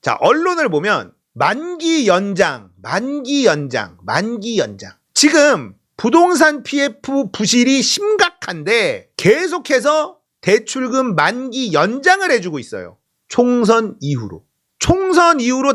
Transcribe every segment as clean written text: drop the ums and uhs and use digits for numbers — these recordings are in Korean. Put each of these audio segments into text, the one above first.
자, 언론을 보면 만기 연장. 지금 부동산 PF 부실이 심각한데 계속해서 대출금 만기 연장을 해주고 있어요. 총선 이후로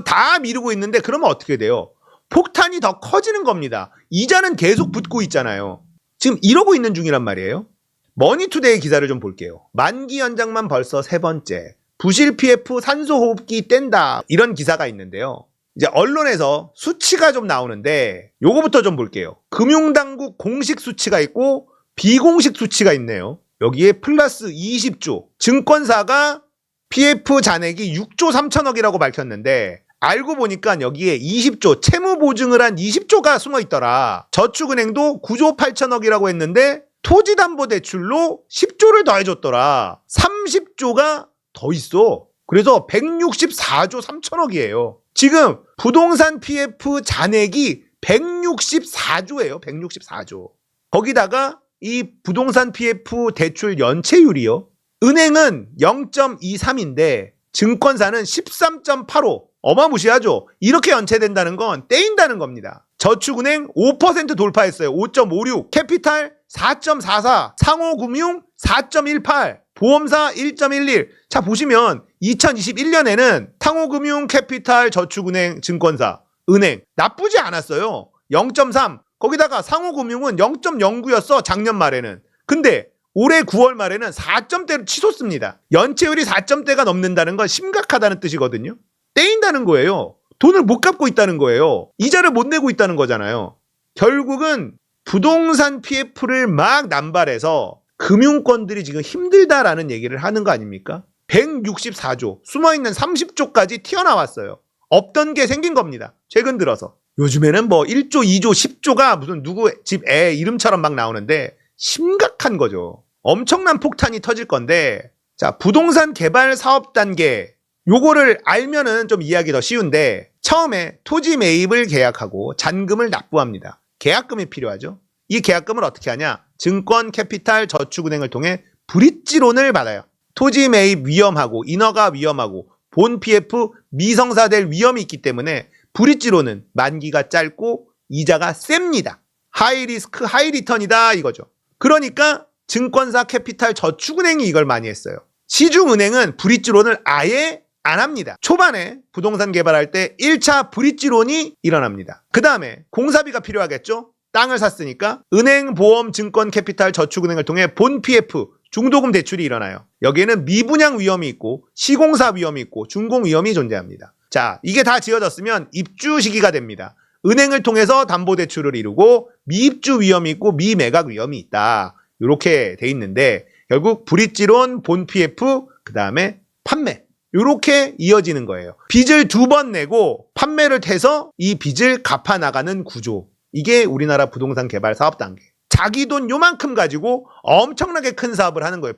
다 미루고 있는데 그러면 어떻게 돼요? 폭탄이 더 커지는 겁니다. 이자는 계속 붙고 있잖아요. 지금 이러고 있는 중이란 말이에요. 머니투데이 기사를 좀 볼게요. 만기 연장만 벌써 3번째. 부실 PF 산소호흡기 뗀다. 이런 기사가 있는데요. 이제 언론에서 수치가 좀 나오는데 요거부터 좀 볼게요. 금융당국 공식 수치가 있고 비공식 수치가 있네요. 여기에 플러스 20조. 증권사가 PF 잔액이 6조 3천억이라고 밝혔는데 알고 보니까 여기에 20조, 채무 보증을 한 20조가 숨어 있더라. 저축은행도 9조 8천억이라고 했는데 토지담보대출로 10조를 더해줬더라. 30조가 더 있어. 그래서 164조 3천억이에요. 지금 부동산 PF 잔액이 164조예요. 164조. 거기다가 이 부동산 PF 대출 연체율이요. 은행은 0.23인데 증권사는 13.85. 어마무시하죠. 이렇게 연체된다는 건 떼인다는 겁니다. 저축은행 5% 돌파했어요. 5.56. 캐피탈 4.44. 상호금융 4.18. 보험사 1.11. 자, 보시면 2021년에는 상호금융, 캐피탈, 저축은행, 증권사, 은행 나쁘지 않았어요. 0.3. 거기다가 상호금융은 0.09였어. 작년 말에는. 근데 올해 9월 말에는 4점대로 치솟습니다. 연체율이 4점대가 넘는다는 건 심각하다는 뜻이거든요. 떼인다는 거예요. 돈을 못 갚고 있다는 거예요. 이자를 못 내고 있다는 거잖아요. 결국은 부동산 PF를 막 남발해서 금융권들이 지금 힘들다라는 얘기를 하는 거 아닙니까? 164조, 숨어있는 30조까지 튀어나왔어요. 없던 게 생긴 겁니다. 최근 들어서. 요즘에는 뭐 1조, 2조, 10조가 무슨 누구 집 애 이름처럼 막 나오는데 심각한 거죠. 엄청난 폭탄이 터질 건데, 자, 부동산 개발 사업 단계, 요거를 알면은 좀 이해하기 더 쉬운데, 처음에 토지 매입을 계약하고 잔금을 납부합니다. 계약금이 필요하죠. 이 계약금을 어떻게 하냐? 증권, 캐피탈, 저축은행을 통해 브릿지론을 받아요. 토지 매입 위험하고 인허가 위험하고 본 PF 미성사될 위험이 있기 때문에 브릿지론은 만기가 짧고 이자가 셉니다. 하이 리스크 하이 리턴이다 이거죠. 그러니까 증권사, 캐피탈, 저축은행이 이걸 많이 했어요. 시중은행은 브릿지론을 아예 안 합니다. 초반에 부동산 개발할 때 1차 브릿지론이 일어납니다. 그 다음에 공사비가 필요하겠죠? 땅을 샀으니까 은행, 보험, 증권, 캐피탈, 저축은행을 통해 본 PF, 중도금 대출이 일어나요. 여기에는 미분양 위험이 있고 시공사 위험이 있고 준공 위험이 존재합니다. 자, 이게 다 지어졌으면 입주 시기가 됩니다. 은행을 통해서 담보대출을 이루고 미입주 위험이 있고 미매각 위험이 있다. 이렇게 돼 있는데 결국 브릿지론, 본 PF, 그 다음에 판매. 이렇게 이어지는 거예요. 빚을 2번 내고 판매를 해서 이 빚을 갚아나가는 구조. 이게 우리나라 부동산 개발 사업 단계. 자기 돈 요만큼 가지고 엄청나게 큰 사업을 하는 거예요.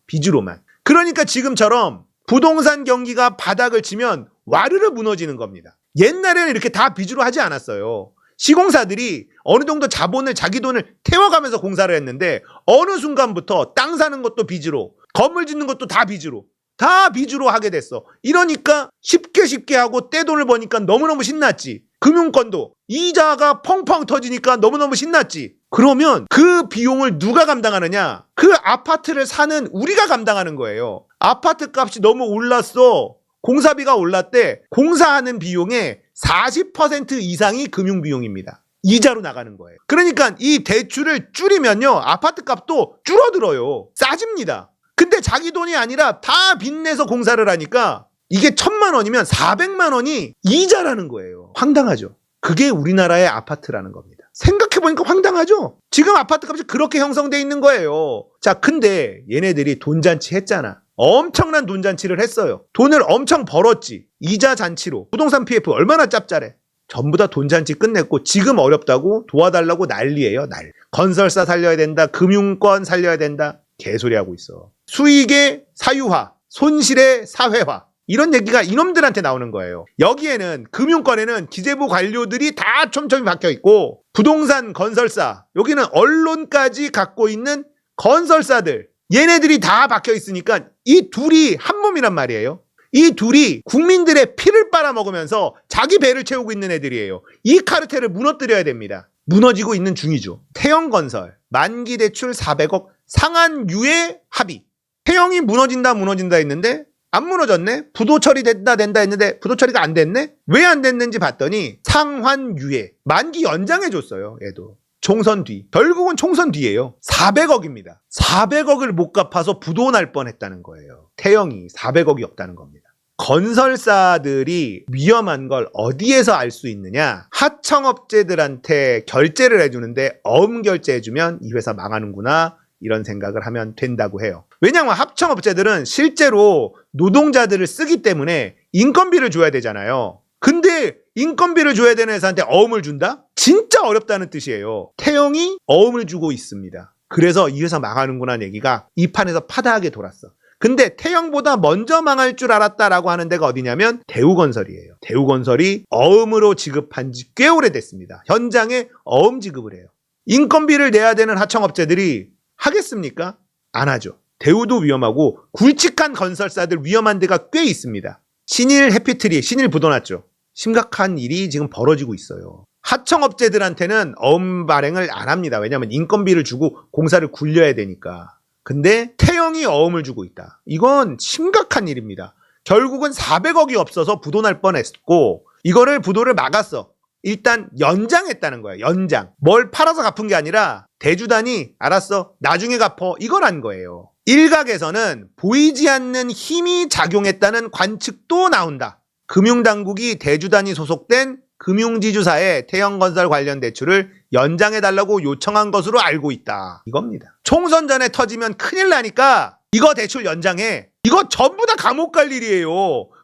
빚으로만. 그러니까 지금처럼 부동산 경기가 바닥을 치면 와르르 무너지는 겁니다. 옛날에는 이렇게 다 빚으로 하지 않았어요. 시공사들이 어느 정도 자본을 자기 돈을 태워가면서 공사를 했는데 어느 순간부터 땅 사는 것도 빚으로, 건물 짓는 것도 다 빚으로 하게 됐어. 이러니까 쉽게 하고 떼돈을 버니까 너무너무 신났지. 금융권도 이자가 펑펑 터지니까 너무너무 신났지. 그러면 그 비용을 누가 감당하느냐? 그 아파트를 사는 우리가 감당하는 거예요. 아파트 값이 너무 올랐어. 공사비가 올랐대. 공사하는 비용의 40% 이상이 금융비용입니다. 이자로 나가는 거예요. 그러니까 이 대출을 줄이면요, 아파트 값도 줄어들어요. 싸집니다. 근데 자기 돈이 아니라 다 빚내서 공사를 하니까 이게 1,000만 원이면 400만 원이 이자라는 거예요. 황당하죠. 그게 우리나라의 아파트라는 겁니다. 생각해보니까 황당하죠. 지금 아파트 값이 그렇게 형성돼 있는 거예요. 자, 근데 얘네들이 돈잔치 했잖아. 엄청난 돈잔치를 했어요. 돈을 엄청 벌었지. 이자 잔치로. 부동산 PF 얼마나 짭짤해. 전부 다 돈잔치 끝냈고 지금 어렵다고 도와달라고 난리예요. 건설사 살려야 된다. 금융권 살려야 된다. 개소리하고 있어. 수익의 사유화, 손실의 사회화. 이런 얘기가 이놈들한테 나오는 거예요. 여기에는 금융권에는 기재부 관료들이 다 촘촘히 박혀 있고 부동산 건설사, 여기는 언론까지 갖고 있는 건설사들, 얘네들이 다 박혀 있으니까 이 둘이 한 몸이란 말이에요. 이 둘이 국민들의 피를 빨아먹으면서 자기 배를 채우고 있는 애들이에요. 이 카르텔을 무너뜨려야 됩니다. 무너지고 있는 중이죠. 태영건설 만기 대출 400억 상한유예 합의. 태영이 무너진다 했는데 안 무너졌네? 부도 처리된다 했는데 부도 처리가 안 됐네? 왜 안 됐는지 봤더니 상환유예 만기 연장해줬어요. 얘도 총선 뒤. 결국은 총선 뒤에요. 400억입니다. 400억을 못 갚아서 부도 날 뻔했다는 거예요. 태영이 400억이 없다는 겁니다. 건설사들이 위험한 걸 어디에서 알 수 있느냐? 하청업체들한테 결제를 해주는데 어음 결제해주면 이 회사 망하는구나 이런 생각을 하면 된다고 해요. 왜냐하면 하청업체들은 실제로 노동자들을 쓰기 때문에 인건비를 줘야 되잖아요. 근데 인건비를 줘야 되는 회사한테 어음을 준다? 진짜 어렵다는 뜻이에요. 태영이 어음을 주고 있습니다. 그래서 이 회사 망하는구나 얘기가 이 판에서 파다하게 돌았어. 근데 태영보다 먼저 망할 줄 알았다라고 하는 데가 어디냐면 대우건설이에요. 대우건설이 어음으로 지급한 지 꽤 오래됐습니다. 현장에 어음 지급을 해요. 인건비를 내야 되는 하청업체들이 하겠습니까? 안 하죠. 대우도 위험하고 굵직한 건설사들 위험한 데가 꽤 있습니다. 신일 해피트리, 신일 부도 났죠. 심각한 일이 지금 벌어지고 있어요. 하청업체들한테는 어음 발행을 안 합니다. 왜냐하면 인건비를 주고 공사를 굴려야 되니까. 근데 태영이 어음을 주고 있다. 이건 심각한 일입니다. 결국은 400억이 없어서 부도 날 뻔했고 이거를 부도를 막았어. 일단 연장했다는 거야. 연장. 뭘 팔아서 갚은 게 아니라 대주단이 알았어. 나중에 갚어. 이걸 한 거예요. 일각에서는 보이지 않는 힘이 작용했다는 관측도 나온다. 금융당국이 대주단이 소속된 금융지주사에 태영건설 관련 대출을 연장해달라고 요청한 것으로 알고 있다. 이겁니다. 총선 전에 터지면 큰일 나니까 이거 대출 연장해. 이거 전부 다 감옥 갈 일이에요.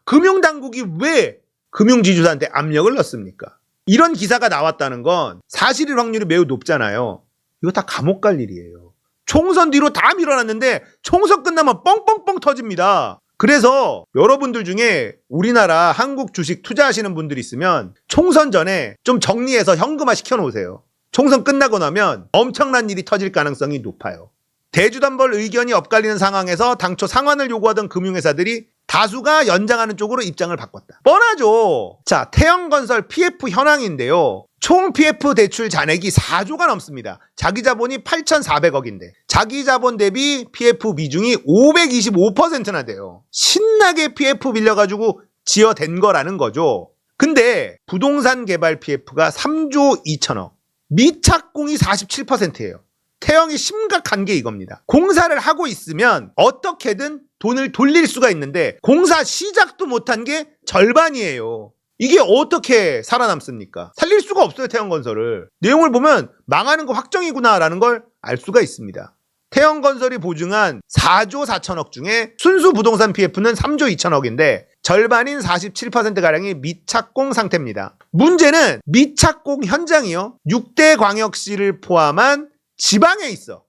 금융당국이 왜 금융지주사한테 압력을 넣습니까? 이런 기사가 나왔다는 건 사실일 확률이 매우 높잖아요. 이거 다 감옥 갈 일이에요. 총선 뒤로 다 밀어놨는데 총선 끝나면 뻥뻥뻥 터집니다. 그래서 여러분들 중에 우리나라 한국 주식 투자하시는 분들이 있으면 총선 전에 좀 정리해서 현금화 시켜놓으세요. 총선 끝나고 나면 엄청난 일이 터질 가능성이 높아요. 대주단벌 의견이 엇갈리는 상황에서 당초 상환을 요구하던 금융회사들이 다수가 연장하는 쪽으로 입장을 바꿨다. 뻔하죠. 자, 태영건설 PF 현황인데요. 총 PF 대출 잔액이 4조가 넘습니다. 자기 자본이 8,400억인데 자기 자본 대비 PF 비중이 525%나 돼요. 신나게 PF 빌려가지고 지어댄 거라는 거죠. 근데 부동산 개발 PF가 3조 2천억, 미착공이 47%예요. 태영이 심각한 게 이겁니다. 공사를 하고 있으면 어떻게든 돈을 돌릴 수가 있는데 공사 시작도 못한 게 절반이에요. 이게 어떻게 살아남습니까? 살릴 수가 없어요. 태영건설을. 내용을 보면 망하는 거 확정이구나라는 걸 알 수가 있습니다. 태영건설이 보증한 4조 4천억 중에 순수 부동산 PF는 3조 2천억인데 절반인 47%가량이 미착공 상태입니다. 문제는 미착공 현장이요. 6대 광역시를 포함한 지방에 있어.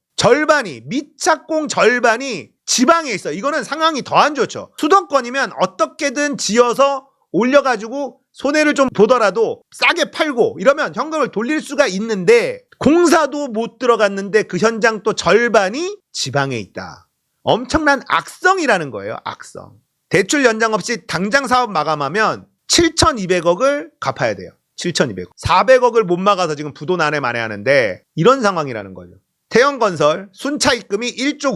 미착공 절반이 지방에 있어. 이거는 상황이 더 안 좋죠. 수도권이면 어떻게든 지어서 올려가지고 손해를 좀 보더라도 싸게 팔고 이러면 현금을 돌릴 수가 있는데 공사도 못 들어갔는데 그 현장 또 절반이 지방에 있다. 엄청난 악성이라는 거예요. 악성. 대출 연장 없이 당장 사업 마감하면 7,200억을 갚아야 돼요. 7,200억. 400억을 못 막아서 지금 부도 난에 만회하는데 이런 상황이라는 거죠. 태영건설 순차입금이 1조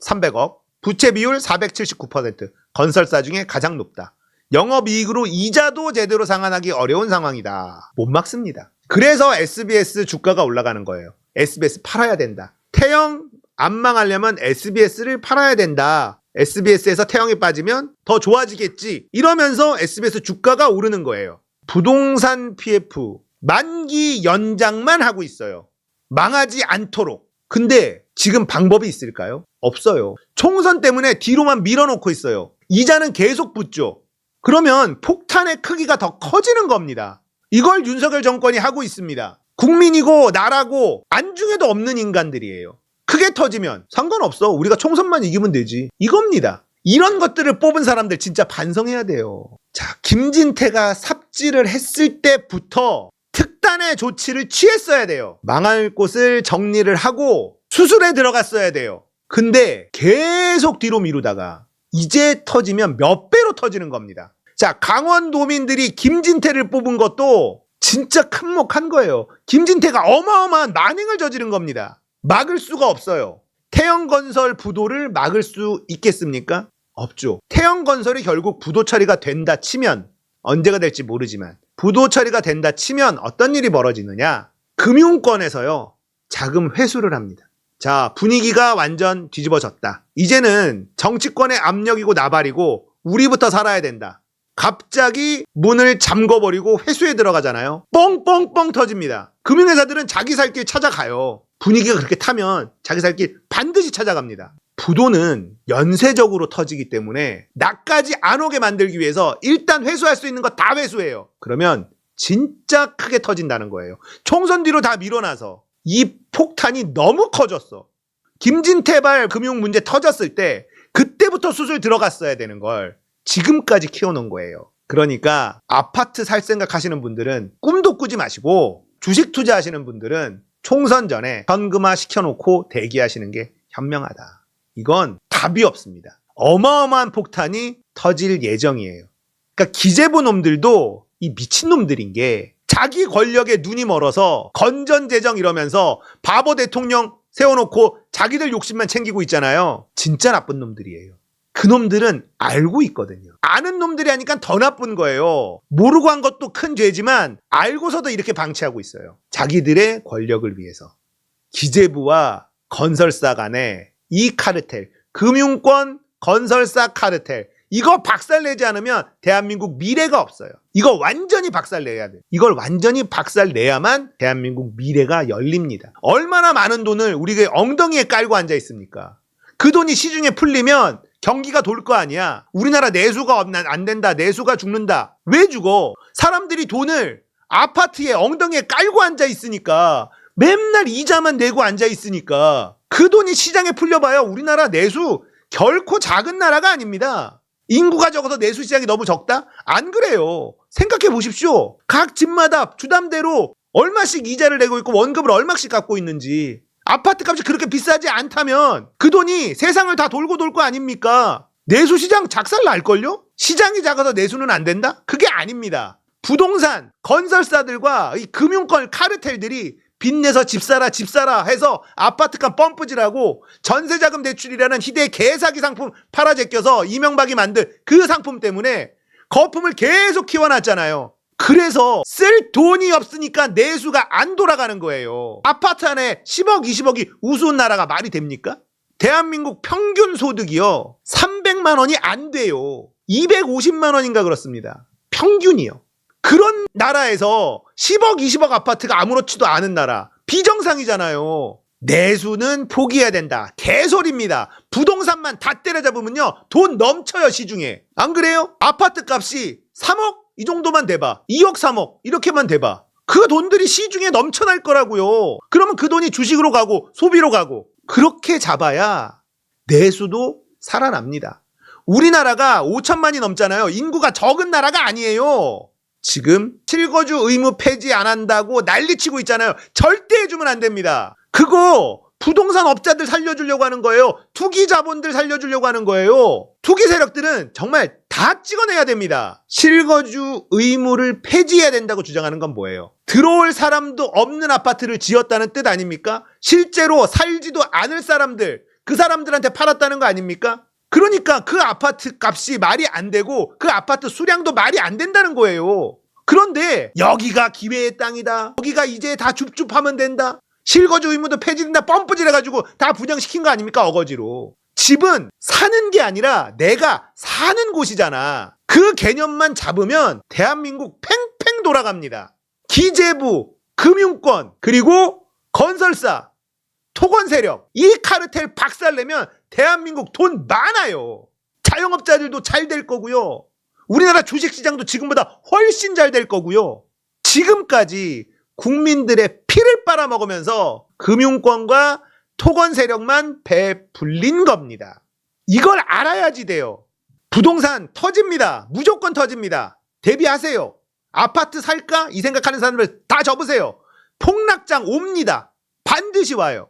9,300억, 부채 비율 479%, 건설사 중에 가장 높다. 영업이익으로 이자도 제대로 상환하기 어려운 상황이다. 못 막습니다. 그래서 SBS 주가가 올라가는 거예요. SBS 팔아야 된다. 태영 안 망하려면 SBS를 팔아야 된다. SBS에서 태영이 빠지면 더 좋아지겠지. 이러면서 SBS 주가가 오르는 거예요. 부동산 PF 만기 연장만 하고 있어요. 망하지 않도록. 근데 지금 방법이 있을까요? 없어요. 총선 때문에 뒤로만 밀어놓고 있어요. 이자는 계속 붙죠. 그러면 폭탄의 크기가 더 커지는 겁니다. 이걸 윤석열 정권이 하고 있습니다. 국민이고 나라고 안중에도 없는 인간들이에요. 크게 터지면 상관없어. 우리가 총선만 이기면 되지. 이겁니다. 이런 것들을 뽑은 사람들 진짜 반성해야 돼요. 자, 김진태가 삽질을 했을 때부터 특단의 조치를 취했어야 돼요. 망할 곳을 정리를 하고 수술에 들어갔어야 돼요. 근데 계속 뒤로 미루다가 이제 터지면 몇 배로 그대로 터지는 겁니다. 자, 강원도민들이 김진태를 뽑은 것도 진짜 큰몫한 거예요. 김진태가 어마어마한 만행을 저지른 겁니다. 막을 수가 없어요. 태영건설 부도를 막을 수 있겠습니까? 없죠. 태영건설이 결국 부도 처리가 된다 치면, 언제가 될지 모르지만 부도 처리가 된다 치면 어떤 일이 벌어지느냐? 금융권에서요, 자금 회수를 합니다. 자, 분위기가 완전 뒤집어졌다. 이제는 정치권의 압력이고 나발이고 우리부터 살아야 된다. 갑자기 문을 잠궈버리고 회수에 들어가잖아요. 뻥뻥뻥 터집니다. 금융회사들은 자기 살 길 찾아가요. 분위기가 그렇게 타면 자기 살 길 반드시 찾아갑니다. 부도는 연쇄적으로 터지기 때문에 나까지 안 오게 만들기 위해서 일단 회수할 수 있는 거 다 회수해요. 그러면 진짜 크게 터진다는 거예요. 총선 뒤로 다 밀어놔서. 이 폭탄이 너무 커졌어. 김진태발 금융 문제 터졌을 때 그때부터 수술 들어갔어야 되는 걸 지금까지 키워놓은 거예요. 그러니까 아파트 살 생각하시는 분들은 꿈도 꾸지 마시고, 주식 투자하시는 분들은 총선 전에 현금화 시켜놓고 대기하시는 게 현명하다. 이건 답이 없습니다. 어마어마한 폭탄이 터질 예정이에요. 그러니까 기재부 놈들도 이 미친놈들인 게, 자기 권력에 눈이 멀어서 건전재정 이러면서 바보 대통령 세워놓고 자기들 욕심만 챙기고 있잖아요. 진짜 나쁜 놈들이에요. 그 놈들은 알고 있거든요. 아는 놈들이 하니까 더 나쁜 거예요. 모르고 한 것도 큰 죄지만 알고서도 이렇게 방치하고 있어요. 자기들의 권력을 위해서. 기재부와 건설사 간에 이 카르텔, 금융권 건설사 카르텔, 이거 박살내지 않으면 대한민국 미래가 없어요. 이거 완전히 박살내야 돼. 이걸 완전히 박살내야만 대한민국 미래가 열립니다. 얼마나 많은 돈을 우리가 엉덩이에 깔고 앉아 있습니까? 그 돈이 시중에 풀리면 경기가 돌 거 아니야. 우리나라 내수가 안 된다. 내수가 죽는다. 왜 죽어? 사람들이 돈을 아파트에 엉덩이에 깔고 앉아 있으니까, 맨날 이자만 내고 앉아 있으니까. 그 돈이 시장에 풀려봐요. 우리나라 내수 결코 작은 나라가 아닙니다. 인구가 적어서 내수 시장이 너무 적다? 안 그래요. 생각해 보십시오. 각 집마다 주담대로 얼마씩 이자를 내고 있고 원금을 얼마씩 갖고 있는지. 아파트 값이 그렇게 비싸지 않다면 그 돈이 세상을 다 돌고 돌 거 아닙니까? 내수 시장 작살 날걸요? 시장이 작아서 내수는 안 된다? 그게 아닙니다. 부동산, 건설사들과 이 금융권 카르텔들이 빚내서 집 사라 해서 아파트값 펌프질하고 전세자금 대출이라는 희대의 개사기 상품 팔아제껴서 이명박이 만든 그 상품 때문에 거품을 계속 키워놨잖아요. 그래서 쓸 돈이 없으니까 내수가 안 돌아가는 거예요. 아파트 안에 10억, 20억이 우스운 나라가 말이 됩니까? 대한민국 평균 소득이요, 300만 원이 안 돼요. 250만 원인가 그렇습니다. 평균이요. 그런 나라에서 10억, 20억 아파트가 아무렇지도 않은 나라, 비정상이잖아요. 내수는 포기해야 된다. 개소리입니다. 부동산만 다 때려잡으면요, 돈 넘쳐요, 시중에. 안 그래요? 아파트 값이 3억? 이 정도만 돼봐. 2억, 3억 이렇게만 돼봐. 그 돈들이 시중에 넘쳐날 거라고요. 그러면 그 돈이 주식으로 가고 소비로 가고, 그렇게 잡아야 내수도 살아납니다. 우리나라가 5천만이 넘잖아요. 인구가 적은 나라가 아니에요. 지금 실거주 의무 폐지 안 한다고 난리치고 있잖아요. 절대 해주면 안 됩니다. 그거 부동산 업자들 살려주려고 하는 거예요. 투기 자본들 살려주려고 하는 거예요. 투기 세력들은 정말 다 찍어내야 됩니다. 실거주 의무를 폐지해야 된다고 주장하는 건 뭐예요? 들어올 사람도 없는 아파트를 지었다는 뜻 아닙니까? 실제로 살지도 않을 사람들, 그 사람들한테 팔았다는 거 아닙니까? 그러니까 그 아파트 값이 말이 안 되고 그 아파트 수량도 말이 안 된다는 거예요. 그런데 여기가 기회의 땅이다, 여기가 이제 다 줍줍하면 된다, 실거주 의무도 폐지된다, 펌프질 해가지고 다 분양시킨 거 아닙니까? 어거지로. 집은 사는 게 아니라 내가 사는 곳이잖아. 그 개념만 잡으면 대한민국 팽팽 돌아갑니다. 기재부, 금융권, 그리고 건설사, 토건 세력, 이 카르텔 박살내면 대한민국 돈 많아요. 자영업자들도 잘 될 거고요. 우리나라 주식시장도 지금보다 훨씬 잘 될 거고요. 지금까지 국민들의 피를 빨아먹으면서 금융권과 토건 세력만 배불린 겁니다. 이걸 알아야지 돼요. 부동산 터집니다. 무조건 터집니다. 대비하세요. 아파트 살까? 이 생각하는 사람들 다 접으세요. 폭락장 옵니다. 반드시 와요.